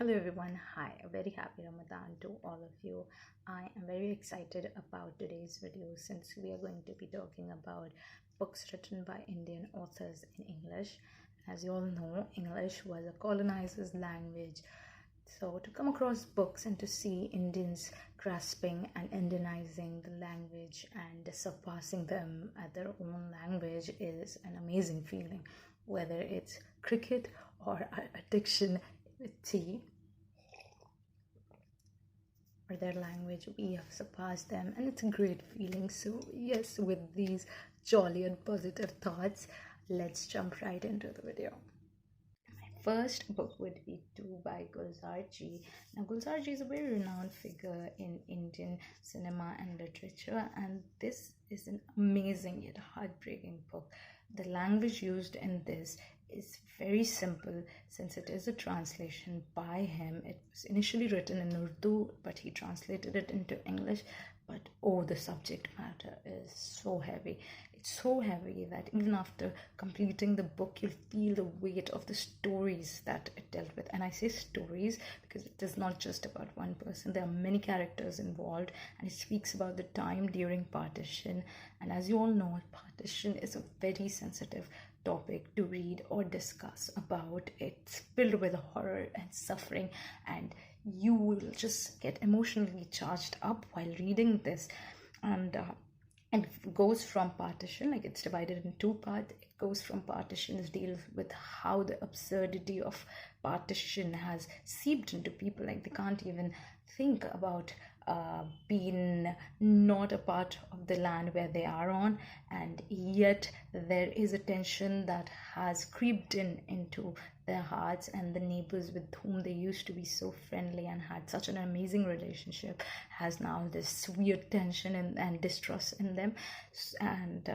Hello everyone, hi, a very happy Ramadan to all of you. I am very excited about today's video since we are going to be talking about books written by Indian authors in English. As you all know, English was a colonizer's language. So to come across books and to see Indians grasping and Indianizing the language and surpassing them at their own language is an amazing feeling, whether it's cricket or addiction with tea or their language, we have surpassed them, and it's a great feeling. So yes, with these jolly and positive thoughts, let's jump right into the video. My first book would be Two by Gulzar Ji. Now, Gulzar Ji is a very renowned figure in Indian cinema and literature, and this is an amazing yet heartbreaking book. The language used in this is very simple since it is a translation by him. It was initially written in Urdu, but he translated it into English. But oh, the subject matter is so heavy. It's so heavy that even after completing the book, you'll feel the weight of the stories that it dealt with. And I say stories because it is not just about one person. There are many characters involved, and it speaks about the time during partition. And as you all know, partition is a very sensitive topic to read or discuss about. It's filled with horror and suffering, and you will just get emotionally charged up while reading this. And it goes from partition, like it's divided in two parts. It goes from partitions, deals with how the absurdity of partition has seeped into people, like they can't even think about being not a part of the land where they are on, and yet there is a tension that has creeped into their hearts, and the neighbors with whom they used to be so friendly and had such an amazing relationship has now this weird tension and distrust in them. And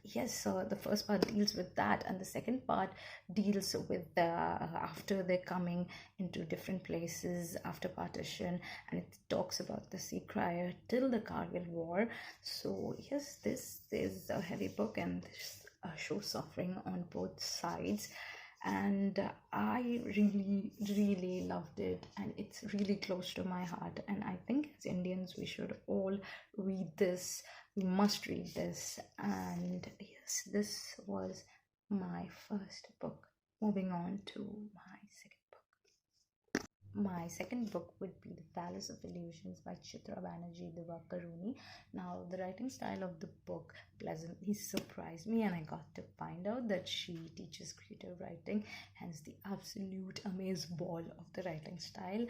yes, so the first part deals with that, and the second part deals with after they're coming into different places after partition, and it talks about the sea crier till the Kargil war. So yes, this is a heavy book, and this shows suffering on both sides, and I really loved it, and it's really close to my heart. And I think as Indians we should all read this. We must read this. And yes, this was my first book. Moving on to my second book. My second book would be The Palace of Illusions by Chitra Banerjee Divakaruni. Now, the writing style of the book pleasantly surprised me, and I got to find out that she teaches creative writing, hence the absolute amaze ball of the writing style.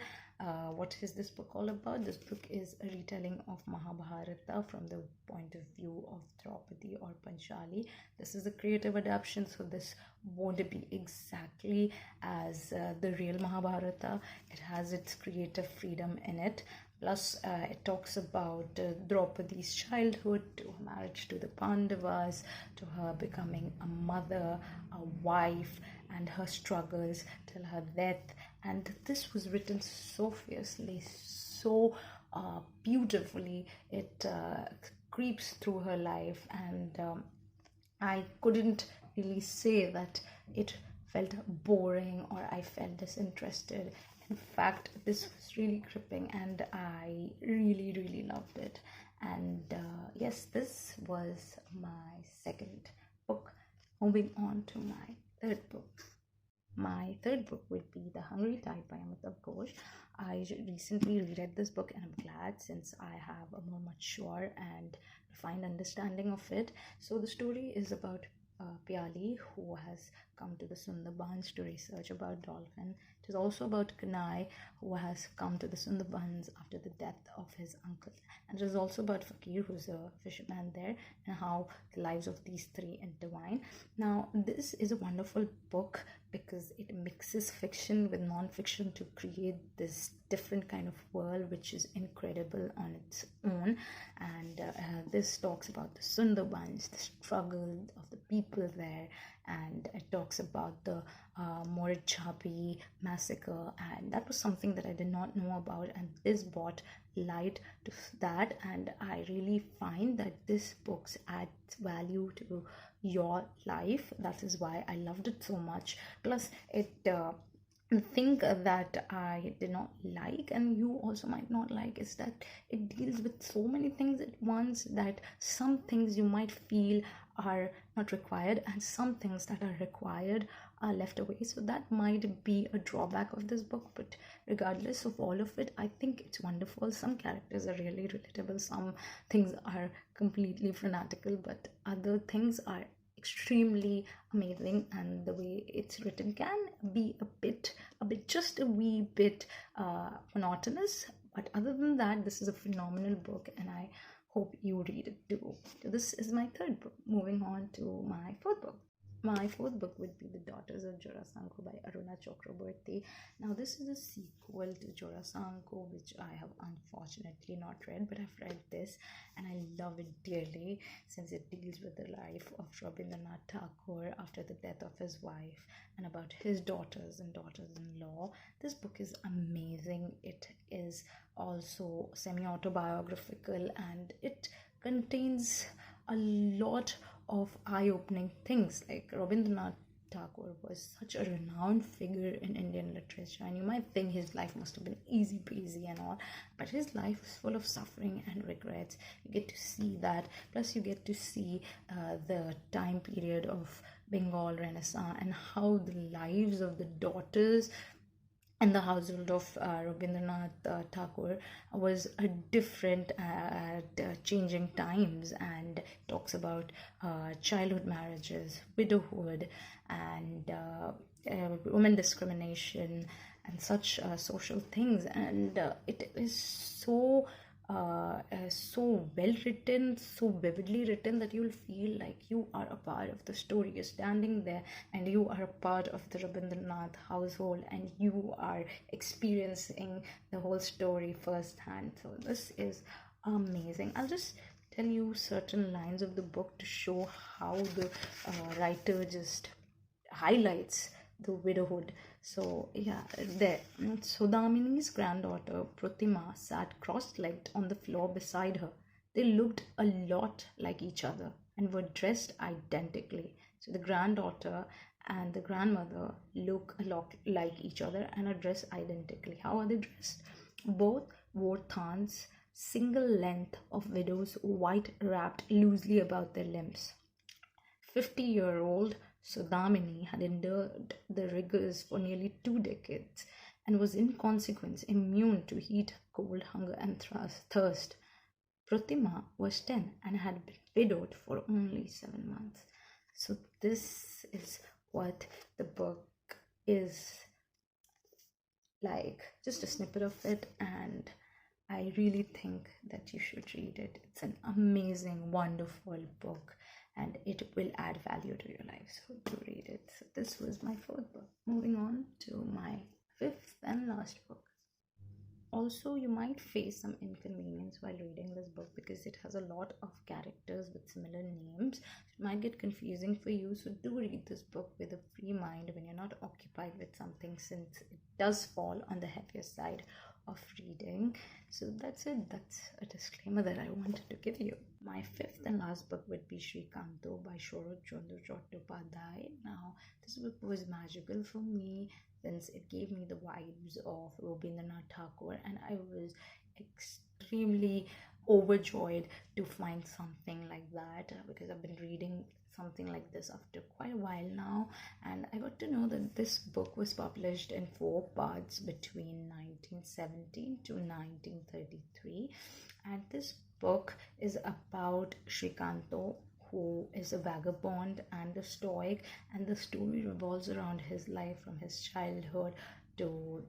What is this book all about? This book is a retelling of Mahabharata from the point of view of Draupadi or Panchali. This is a creative adaptation, so this won't be exactly as the real Mahabharata. It has its creative freedom in it. Plus, it talks about Draupadi's childhood, to her marriage to the Pandavas, to her becoming a mother, a wife, and her struggles till her death. And this was written so fiercely, so beautifully. It creeps through her life, and I couldn't really say that it felt boring or I felt disinterested. In fact, this was really gripping, and I really loved it. And yes, this was my second book. Moving on to my third book. My third book would be The Hungry Tide by Amitav Ghosh. I recently reread this book, and I'm glad since I have a more mature and refined understanding of it. So the story is about Pyali, who has come to the Sundarbans to research about dolphin. It is also about Kanai, who has come to the Sundarbans after the death of his uncle. And it is also about Fakir, who's a fisherman there, and how the lives of these three intertwine. Now, this is a wonderful book because it mixes fiction with non-fiction to create this different kind of world, which is incredible on its own. And this talks about the Sundarbans, the struggle of the people there, and it talks about the Morjabi massacre, and that was something that I did not know about, and this brought light to that. And I really find that this book adds value to your life. That is why I loved it so much. Plus, it the thing that I did not like, and you also might not like, is that it deals with so many things at once that some things you might feel are not required, and some things that are required are left away. So that might be a drawback of this book, but regardless of all of it, I think it's wonderful. Some characters are really relatable, some things are completely fanatical, but other things are extremely amazing, and the way it's written can be just a wee bit monotonous, but other than that, this is a phenomenal book, and I hope you read it too. So this is my third book. Moving on to my fourth book. My fourth book would be The Daughters of Jorasanko by Aruna Chakraborty. Now, this is a sequel to Jorasanko, which I have unfortunately not read, but I've read this and I love it dearly, since it deals with the life of Rabindranath Tagore after the death of his wife and about his daughters and daughters-in-law. This book is amazing. It is also semi-autobiographical, and it contains a lot of eye-opening things. Like, Rabindranath Tagore was such a renowned figure in Indian literature, and you might think his life must have been easy peasy and all, but his life was full of suffering and regrets. You get to see that, plus you get to see the time period of Bengal Renaissance and how the lives of the daughters and the household of Rabindranath Tagore was a different at changing times, and talks about childhood marriages, widowhood, and women discrimination, and such social things. And it is so well written, so vividly written, that you'll feel like you are a part of the story. You're standing there and you are a part of the Rabindranath household, and you are experiencing the whole story firsthand. So this is amazing. I'll just tell you certain lines of the book to show how the writer just highlights the widowhood. So yeah, there. So Damini's granddaughter Pratima sat cross-legged on the floor beside her. They looked a lot like each other and were dressed identically. So the granddaughter and the grandmother look a lot like each other and are dressed identically. How are they dressed? Both wore thans, single length of widows, white wrapped loosely about their limbs. 50-year-old Sudamini had endured the rigors for nearly 2 decades and was in consequence immune to heat, cold, hunger, and thirst. Pratima was 10 and had been widowed for only 7 months. So this is what the book is like, just a snippet of it, and I really think that you should read it. It's an amazing, wonderful book, and it will add value to your life. So do read it. So this was my fourth book. Moving on to my fifth and last book. Also, you might face some inconvenience while reading this book because it has a lot of characters with similar names. It might get confusing for you, so do read this book with a free mind when you're not occupied with something, since it does fall on the heavier side of reading. So that's it. That's a disclaimer that I wanted to give you. My fifth and last book would be Srikanto by Shorot Chandra Chattopadhyay. Now, this book was magical for me since it gave me the vibes of Rabindranath Tagore, and I was extremely overjoyed to find something like that, because I've been reading something like this after quite a while now, and I got to know that this book was published in 4 parts between 1917 to 1933, and this book is about Srikanto, who is a vagabond and a stoic, and the story revolves around his life from his childhood to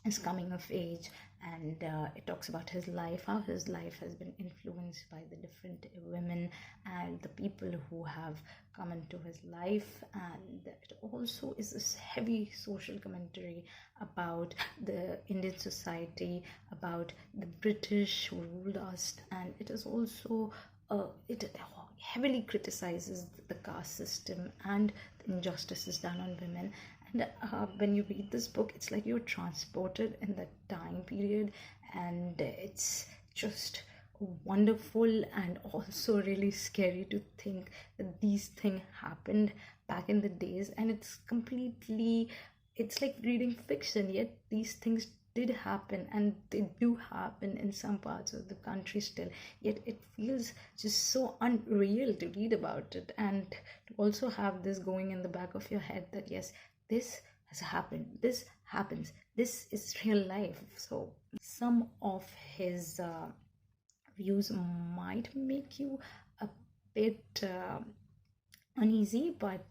his coming of age, and it talks about his life, how his life has been influenced by the different women and the people who have come into his life. And it also is this heavy social commentary about the Indian society, about the British who ruled us, and it is also it heavily criticizes the caste system and the injustices done on women. And when you read this book, it's like you're transported in that time period, and it's just wonderful and also really scary to think that these things happened back in the days, and it's completely it's like reading fiction, yet these things did happen, and they do happen in some parts of the country still, yet it feels just so unreal to read about it, and to also have this going in the back of your head that yes, this has happened, this happens, this is real life. So some of his views might make you a bit uneasy, but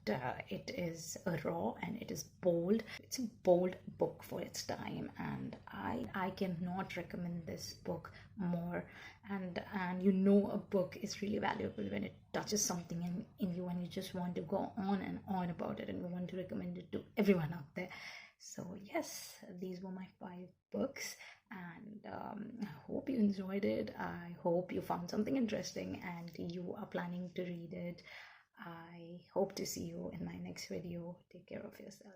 it is raw and it is bold. It's a bold book for its time, and I cannot recommend this book more. And you know, a book is really valuable when it touches something in you, and you just want to go on and on about it, and you want to recommend it to everyone out there. So yes, these were my 5 books, and I hope you enjoyed it. I hope you found something interesting and you are planning to read it. I hope to see you in my next video. Take care of yourself.